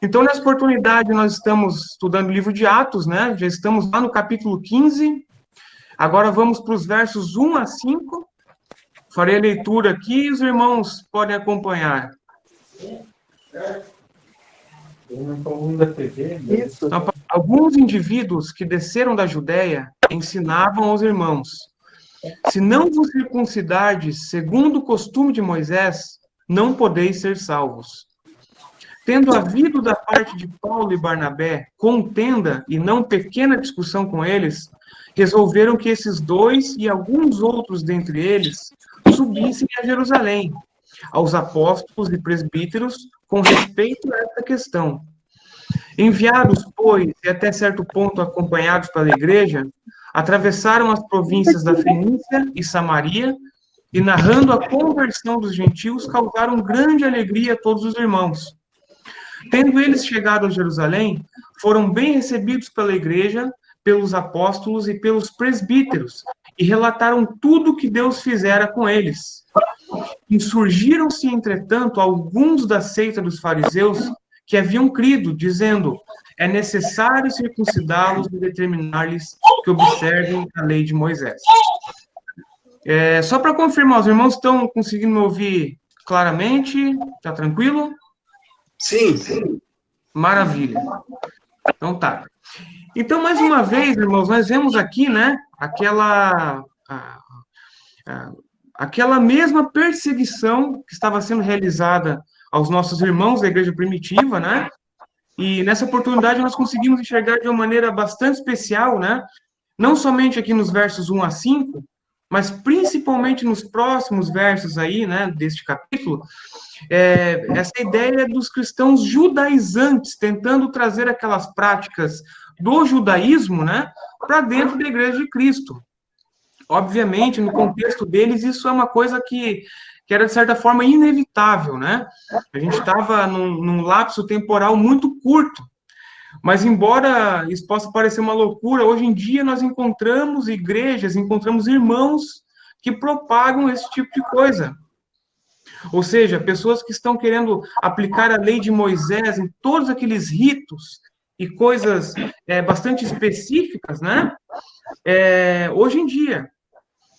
Então, nessa oportunidade, nós estamos estudando o livro de Atos, né? Já estamos lá no capítulo 15. Agora vamos para os versos 1 a 5. Farei a leitura aqui e os irmãos podem acompanhar. Então, alguns indivíduos que desceram da Judéia ensinavam aos irmãos: se não vos circuncidardes segundo o costume de Moisés, não podeis ser salvos. Tendo havido da parte de Paulo e Barnabé contenda e não pequena discussão com eles, resolveram que esses dois e alguns outros dentre eles subissem a Jerusalém, aos apóstolos e presbíteros, com respeito a esta questão. Enviados, pois, e até certo ponto acompanhados pela igreja, atravessaram as províncias da Fenícia e Samaria, e narrando a conversão dos gentios, causaram grande alegria a todos os irmãos. Tendo eles chegado a Jerusalém, foram bem recebidos pela igreja, pelos apóstolos e pelos presbíteros, e relataram tudo o que Deus fizera com eles. Insurgiram-se, entretanto, alguns da seita dos fariseus que haviam crido, dizendo: é necessário circuncidá-los e determinar-lhes que observem a lei de Moisés. Só para confirmar, os irmãos estão conseguindo me ouvir claramente? Está tranquilo? Sim. Maravilha. Então tá. Então, mais uma vez, irmãos, nós vemos aqui, né, aquela mesma perseguição que estava sendo realizada aos nossos irmãos da igreja primitiva, né? E nessa oportunidade nós conseguimos enxergar de uma maneira bastante especial, né? Não somente aqui nos versos 1 a 5, mas principalmente nos próximos versos aí, né, deste capítulo, essa ideia dos cristãos judaizantes, tentando trazer aquelas práticas do judaísmo, né, para dentro da igreja de Cristo. Obviamente, no contexto deles, isso é uma coisa que era, de certa forma, inevitável, né? A gente estava num lapso temporal muito curto, mas embora isso possa parecer uma loucura, hoje em dia nós encontramos igrejas, encontramos irmãos que propagam esse tipo de coisa. Ou seja, pessoas que estão querendo aplicar a lei de Moisés em todos aqueles ritos e coisas bastante específicas, né? Hoje em dia.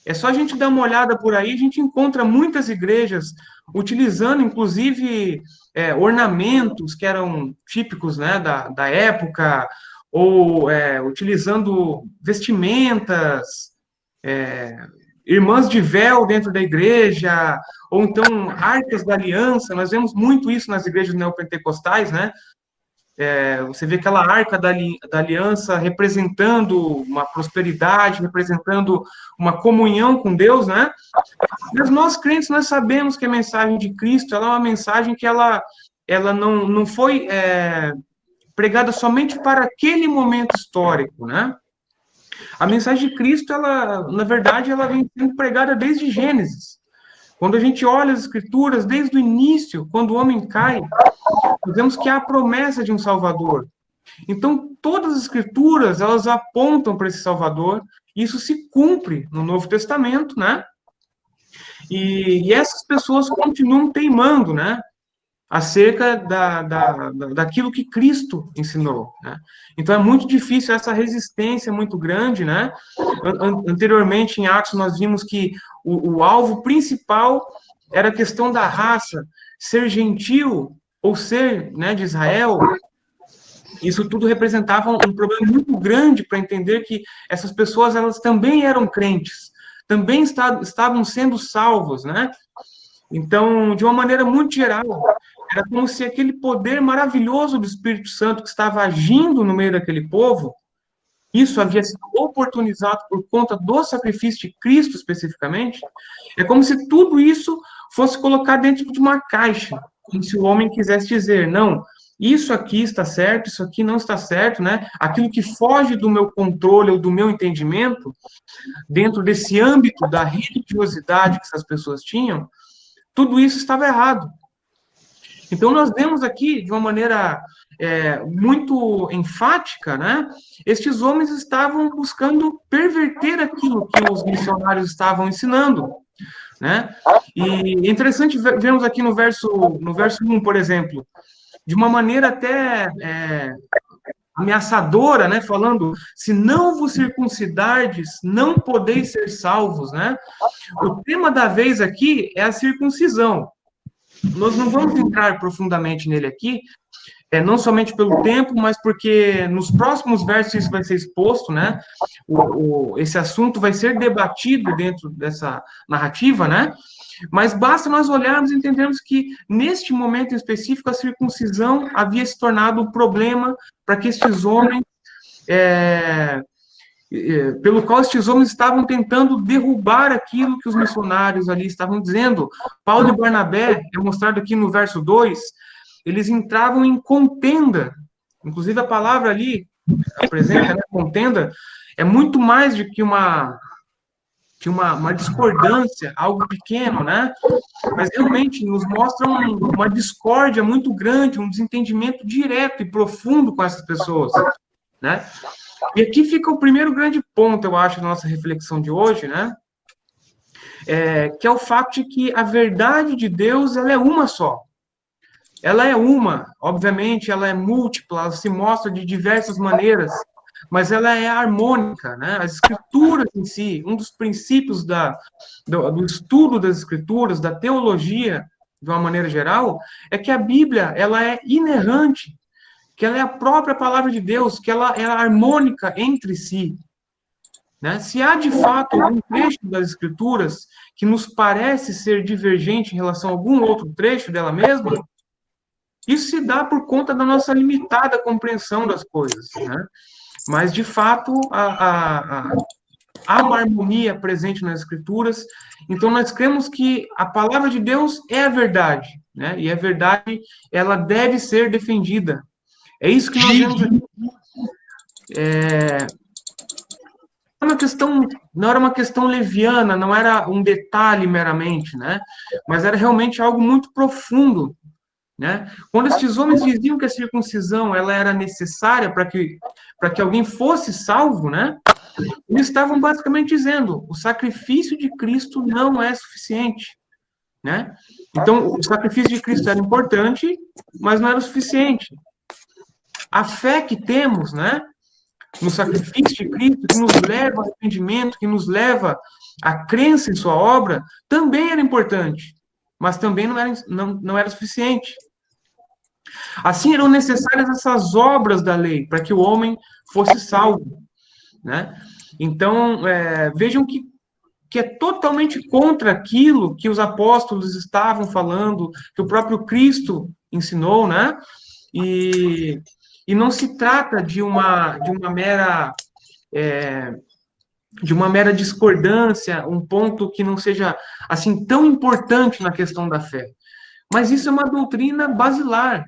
É só a gente dar uma olhada por aí, a gente encontra muitas igrejas utilizando, inclusive, ornamentos que eram típicos, né, da época, ou utilizando vestimentas, irmãs de véu dentro da igreja, ou então arcas da aliança. Nós vemos muito isso nas igrejas neopentecostais, né? Você vê aquela arca da aliança representando uma prosperidade, representando uma comunhão com Deus, né? Mas nós, crentes, nós sabemos que a mensagem de Cristo, ela é uma mensagem que ela não foi pregada somente para aquele momento histórico, né? A mensagem de Cristo, ela, na verdade, ela vem sendo pregada desde Gênesis. Quando a gente olha as Escrituras, desde o início, quando o homem cai, nós vemos que há a promessa de um Salvador. Então, todas as Escrituras, elas apontam para esse Salvador, e isso se cumpre no Novo Testamento, né? E essas pessoas continuam teimando, né? Acerca daquilo que Cristo ensinou, né? Então, é muito difícil, essa resistência é muito grande, né? Anteriormente, em Atos, nós vimos que o alvo principal era a questão da raça, ser gentil ou ser, né, de Israel. Isso tudo representava um problema muito grande para entender que essas pessoas, elas também eram crentes, também estavam sendo salvos, né? Então, de uma maneira muito geral, era como se aquele poder maravilhoso do Espírito Santo que estava agindo no meio daquele povo, isso havia sido oportunizado por conta do sacrifício de Cristo especificamente, é como se tudo isso fosse colocado dentro de uma caixa, como se o homem quisesse dizer: não, isso aqui está certo, isso aqui não está certo, né? Aquilo que foge do meu controle ou do meu entendimento, dentro desse âmbito da religiosidade que essas pessoas tinham, tudo isso estava errado. Então, nós vemos aqui, de uma maneira muito enfática, né? Estes homens estavam buscando perverter aquilo que os missionários estavam ensinando, né? E é interessante vermos aqui no verso 1, por exemplo, de uma maneira até ameaçadora, né? Falando, se não vos circuncidardes, não podeis ser salvos, né? O tema da vez aqui é a circuncisão. Nós não vamos entrar profundamente nele aqui, não somente pelo tempo, mas porque nos próximos versos isso vai ser exposto, né? Esse assunto vai ser debatido dentro dessa narrativa, né? Mas basta nós olharmos e entendermos que, neste momento em específico, a circuncisão havia se tornado um problema para que estes homens, pelo qual estes homens estavam tentando derrubar aquilo que os missionários ali estavam dizendo. Paulo e Barnabé, é mostrado aqui no verso 2, eles entravam em contenda. Inclusive, a palavra ali apresenta, né, contenda, é muito mais do que uma discordância, algo pequeno, né? Mas realmente nos mostra uma discórdia muito grande, um desentendimento direto e profundo com essas pessoas, né? E aqui fica o primeiro grande ponto, eu acho, da nossa reflexão de hoje, né? Que é o fato de que a verdade de Deus, ela é uma só. Ela é uma, obviamente, ela é múltipla, ela se mostra de diversas maneiras, mas ela é harmônica, né? As escrituras em si, um dos princípios do estudo das escrituras, da teologia, de uma maneira geral, é que a Bíblia, ela é inerrante, que ela é a própria palavra de Deus, que ela é harmônica entre si, né? Se há, de fato, algum trecho das escrituras que nos parece ser divergente em relação a algum outro trecho dela mesma, isso se dá por conta da nossa limitada compreensão das coisas, né? Mas, de fato, há uma harmonia presente nas Escrituras, então nós cremos que a palavra de Deus é a verdade, né? E a verdade, ela deve ser defendida. É isso que nós vemos aqui. Não era uma questão leviana, não era um detalhe meramente, né? Mas era realmente algo muito profundo, né? Quando estes homens diziam que a circuncisão ela era necessária para que alguém fosse salvo, né? Eles estavam basicamente dizendo: o sacrifício de Cristo não é suficiente, né? Então, o sacrifício de Cristo era importante, mas não era o suficiente. A fé que temos, né, no sacrifício de Cristo, que nos leva ao arrependimento, que nos leva à crença em sua obra, também era importante, mas também não era suficiente. Assim, eram necessárias essas obras da lei para que o homem fosse salvo, né? Então, vejam que é totalmente contra aquilo que os apóstolos estavam falando, que o próprio Cristo ensinou, né? E não se trata de uma mera discordância, um ponto que não seja assim tão importante na questão da fé. Mas isso é uma doutrina basilar.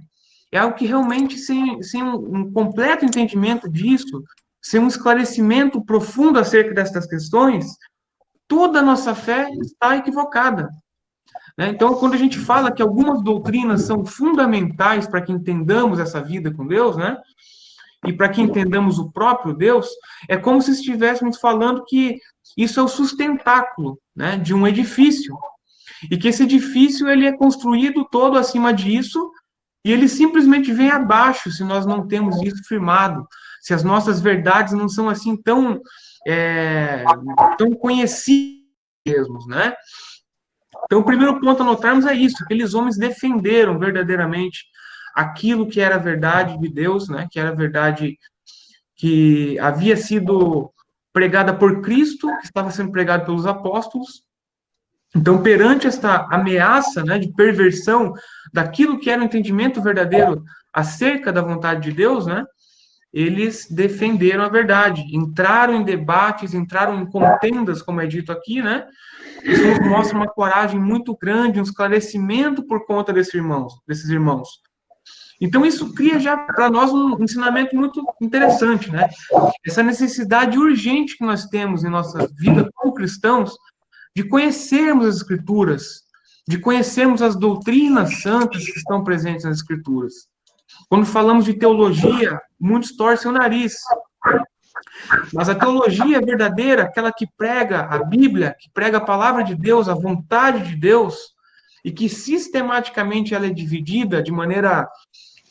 É algo que realmente, sem um completo entendimento disso, sem um esclarecimento profundo acerca dessas questões, toda a nossa fé está equivocada, né? Então, quando a gente fala que algumas doutrinas são fundamentais para que entendamos essa vida com Deus, né? E para que entendamos o próprio Deus, é como se estivéssemos falando que isso é o sustentáculo, né, de um edifício. E que esse edifício ele é construído todo acima disso e ele simplesmente vem abaixo se nós não temos isso firmado, se as nossas verdades não são assim tão conhecidas mesmos, né? Então, o primeiro ponto a notarmos é isso: aqueles homens defenderam verdadeiramente aquilo que era a verdade de Deus, né? Que era a verdade que havia sido pregada por Cristo, que estava sendo pregada pelos apóstolos. Então, perante esta ameaça, né, de perversão daquilo que era o entendimento verdadeiro acerca da vontade de Deus, né, eles defenderam a verdade, entraram em debates, entraram em contendas, como é dito aqui, né? Isso nos mostra uma coragem muito grande, um esclarecimento por conta desses irmãos. Então, isso cria já para nós um ensinamento muito interessante, né? Essa necessidade urgente que nós temos em nossa vida como cristãos de conhecermos as Escrituras, de conhecermos as doutrinas santas que estão presentes nas Escrituras. Quando falamos de teologia, muitos torcem o nariz. Mas a teologia verdadeira, aquela que prega a Bíblia, que prega a palavra de Deus, a vontade de Deus, e que sistematicamente ela é dividida de maneira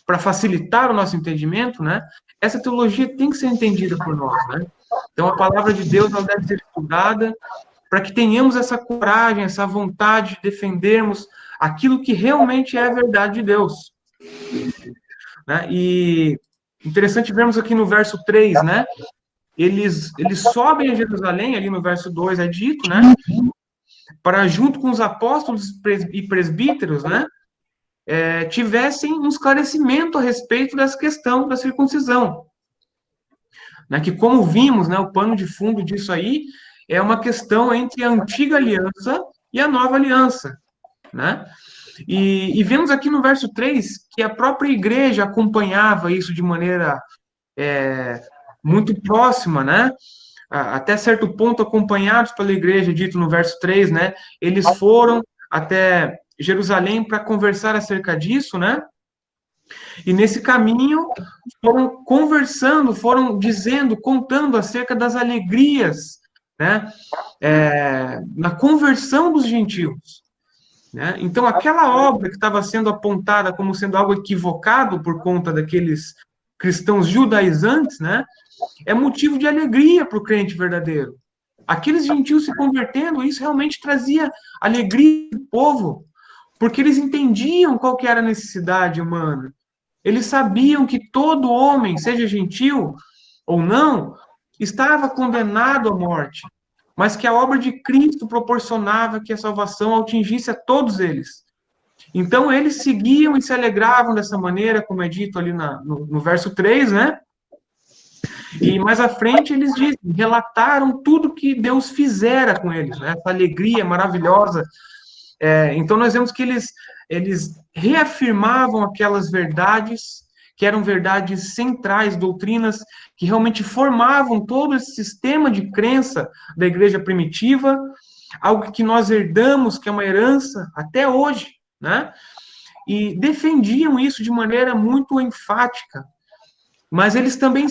para facilitar o nosso entendimento, né? Essa teologia tem que ser entendida por nós, né? Então, a palavra de Deus ela deve ser estudada para que tenhamos essa coragem, essa vontade de defendermos aquilo que realmente é a verdade de Deus, né? E interessante vermos aqui no verso 3, né? Eles sobem a Jerusalém, ali no verso 2 é dito, né? Para junto com os apóstolos e presbíteros, né? Tivessem um esclarecimento a respeito dessa questão da circuncisão. Né? Que, como vimos, né, o pano de fundo disso aí é uma questão entre a antiga aliança e a nova aliança. Né? E vemos aqui no verso 3 que a própria igreja acompanhava isso de maneira muito próxima, né? Até certo ponto acompanhados pela igreja, dito no verso 3, né? Eles foram até Jerusalém para conversar acerca disso, né? E nesse caminho foram conversando, foram dizendo, contando acerca das alegrias, né? Na conversão dos gentios. Né? Então, aquela obra que estava sendo apontada como sendo algo equivocado por conta daqueles cristãos judaizantes, né? É motivo de alegria para o crente verdadeiro. Aqueles gentios se convertendo, isso realmente trazia alegria ao povo, porque eles entendiam qual que era a necessidade humana. Eles sabiam que todo homem, seja gentil ou não, estava condenado à morte, mas que a obra de Cristo proporcionava que a salvação atingisse a todos eles. Então, eles seguiam e se alegravam dessa maneira, como é dito ali no verso 3, né? E mais à frente eles dizem, relataram tudo que Deus fizera com eles, né? Essa alegria maravilhosa. Então nós vemos que eles reafirmavam aquelas verdades que eram verdades centrais, doutrinas que realmente formavam todo esse sistema de crença da igreja primitiva, algo que nós herdamos, que é uma herança até hoje, né? E defendiam isso de maneira muito enfática. Mas eles também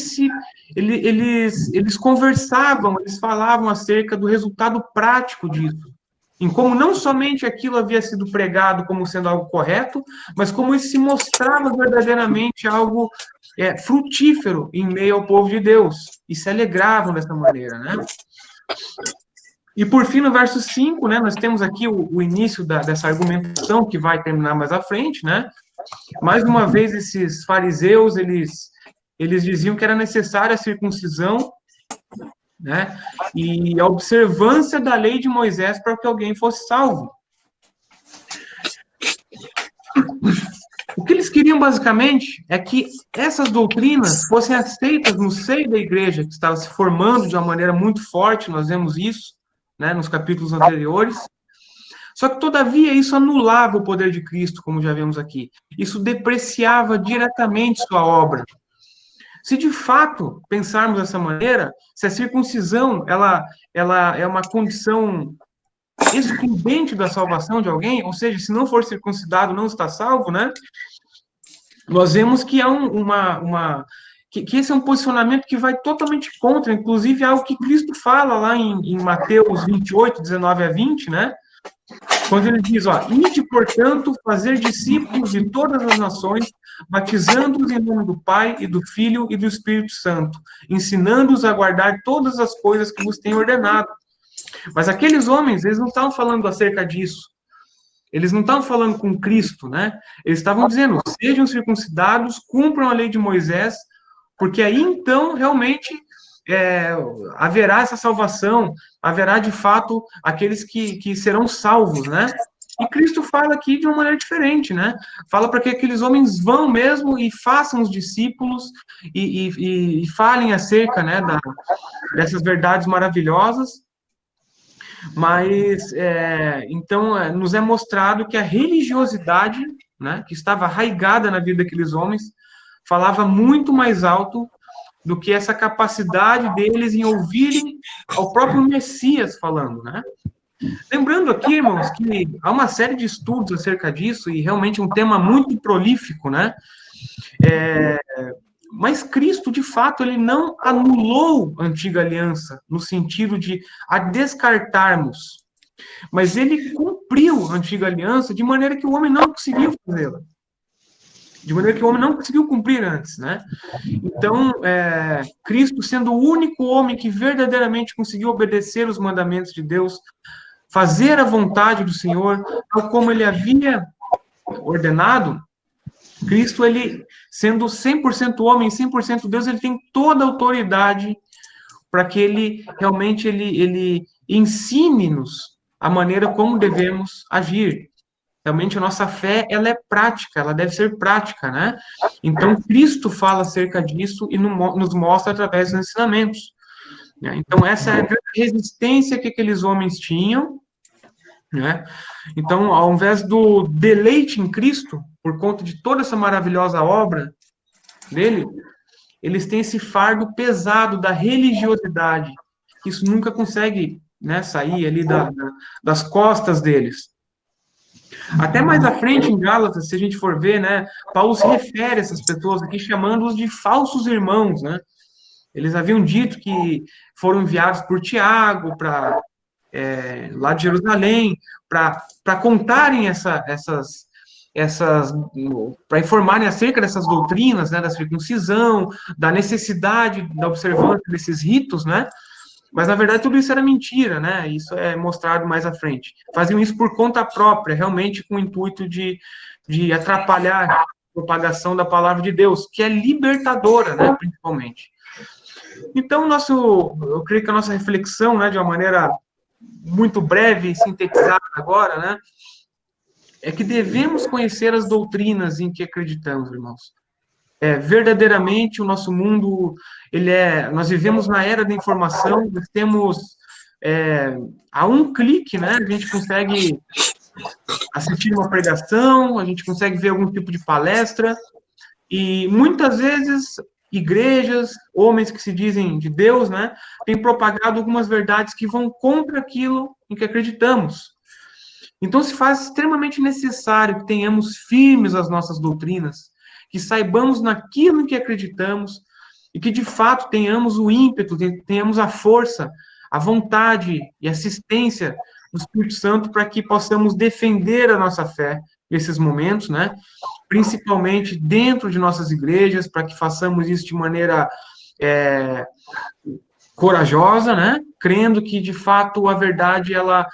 eles conversavam, eles falavam acerca do resultado prático disso, em como não somente aquilo havia sido pregado como sendo algo correto, mas como isso se mostrava verdadeiramente algo frutífero em meio ao povo de Deus, e se alegravam dessa maneira, né? E por fim, no verso 5, né, nós temos aqui o início dessa argumentação que vai terminar mais à frente, né? Mais uma vez, esses fariseus, eles diziam que era necessária a circuncisão, né? E a observância da lei de Moisés para que alguém fosse salvo. O que eles queriam, basicamente, é que essas doutrinas fossem aceitas no seio da igreja, que estava se formando de uma maneira muito forte, nós vemos isso, né, nos capítulos anteriores. Só que, todavia, isso anulava o poder de Cristo, como já vimos aqui. Isso depreciava diretamente sua obra. Se de fato pensarmos dessa maneira, se a circuncisão ela é uma condição excludente da salvação de alguém, ou seja, se não for circuncidado não está salvo, né? Nós vemos que há que esse é um posicionamento que vai totalmente contra, inclusive algo que Cristo fala lá em Mateus 28, 19 a 20, né? Quando ele diz, ide, portanto, fazer discípulos de todas as nações, batizando-os em nome do Pai, e do Filho, e do Espírito Santo, ensinando-os a guardar todas as coisas que vos tenho ordenado. Mas aqueles homens, eles não estavam falando acerca disso. Eles não estavam falando com Cristo, né? Eles estavam dizendo, sejam circuncidados, cumpram a lei de Moisés, porque aí, então, realmente haverá essa salvação, haverá de fato aqueles que serão salvos, né? E Cristo fala aqui de uma maneira diferente, né? Fala para que aqueles homens vão mesmo e façam os discípulos e falem acerca, né, dessas verdades maravilhosas. Mas então nos é mostrado que a religiosidade, né, que estava arraigada na vida daqueles homens, falava muito mais alto do que essa capacidade deles em ouvirem ao próprio Messias falando, né? Lembrando aqui, irmãos, que há uma série de estudos acerca disso, e realmente um tema muito prolífico, né? Mas Cristo, de fato, ele não anulou a antiga aliança, no sentido de a descartarmos, mas ele cumpriu a antiga aliança de maneira que o homem não conseguiu fazê-la. de maneira que o homem não conseguiu cumprir antes, né? Então, Cristo, sendo o único homem que verdadeiramente conseguiu obedecer os mandamentos de Deus, fazer a vontade do Senhor, tal como ele havia ordenado, Cristo, ele, sendo 100% homem, 100% Deus, ele tem toda a autoridade para que ele realmente ele ensine-nos a maneira como devemos agir. Realmente a nossa fé, ela é prática, ela deve ser prática, né? Então, Cristo fala acerca disso e nos mostra através dos ensinamentos, né? Então, essa é a grande resistência que aqueles homens tinham, né? Então, ao invés do deleite em Cristo, por conta de toda essa maravilhosa obra dele, eles têm esse fardo pesado da religiosidade, que isso nunca consegue, né, sair ali das costas deles. Até mais à frente, em Gálatas, se a gente for ver, né, Paulo se refere a essas pessoas aqui, chamando-os de falsos irmãos, né? Eles haviam dito que foram enviados por Tiago para lá de Jerusalém, para contarem para informarem acerca dessas doutrinas, né, da circuncisão, da necessidade da observância desses ritos, né? Mas, na verdade, tudo isso era mentira, né? Isso é mostrado mais à frente. Faziam isso por conta própria, realmente com o intuito de atrapalhar a propagação da palavra de Deus, que é libertadora, né, principalmente. Então, eu creio que a nossa reflexão, né, de uma maneira muito breve e sintetizada agora, né, é que devemos conhecer as doutrinas em que acreditamos, irmãos. Verdadeiramente o nosso mundo, nós vivemos na era da informação, nós temos a um clique, né, a gente consegue assistir uma pregação, a gente consegue ver algum tipo de palestra, e muitas vezes igrejas, homens que se dizem de Deus, né, têm propagado algumas verdades que vão contra aquilo em que acreditamos. Então se faz extremamente necessário que tenhamos firmes as nossas doutrinas, que saibamos naquilo em que acreditamos e que, de fato, tenhamos o ímpeto, tenhamos a força, a vontade e assistência do Espírito Santo para que possamos defender a nossa fé nesses momentos, né? Principalmente dentro de nossas igrejas, para que façamos isso de maneira corajosa, né? Crendo que, de fato, a verdade, ela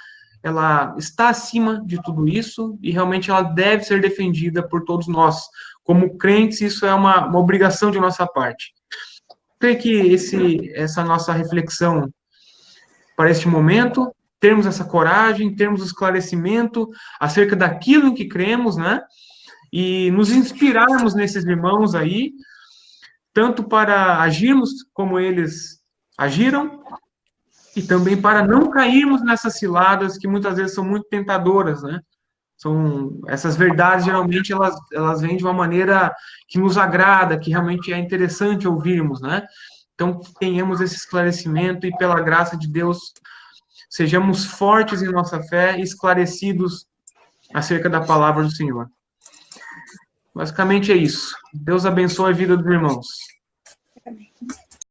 está acima de tudo isso e realmente ela deve ser defendida por todos nós. Como crentes, isso é uma obrigação de nossa parte. Creio que essa nossa reflexão para este momento, termos essa coragem, termos o esclarecimento acerca daquilo em que cremos, né? E nos inspirarmos nesses irmãos aí, tanto para agirmos como eles agiram, e também para não cairmos nessas ciladas que muitas vezes são muito tentadoras, né? Essas verdades, geralmente, elas vêm de uma maneira que nos agrada, que realmente é interessante ouvirmos, né? Então, que tenhamos esse esclarecimento e, pela graça de Deus, sejamos fortes em nossa fé e esclarecidos acerca da palavra do Senhor. Basicamente é isso. Deus abençoe a vida dos irmãos. Amém.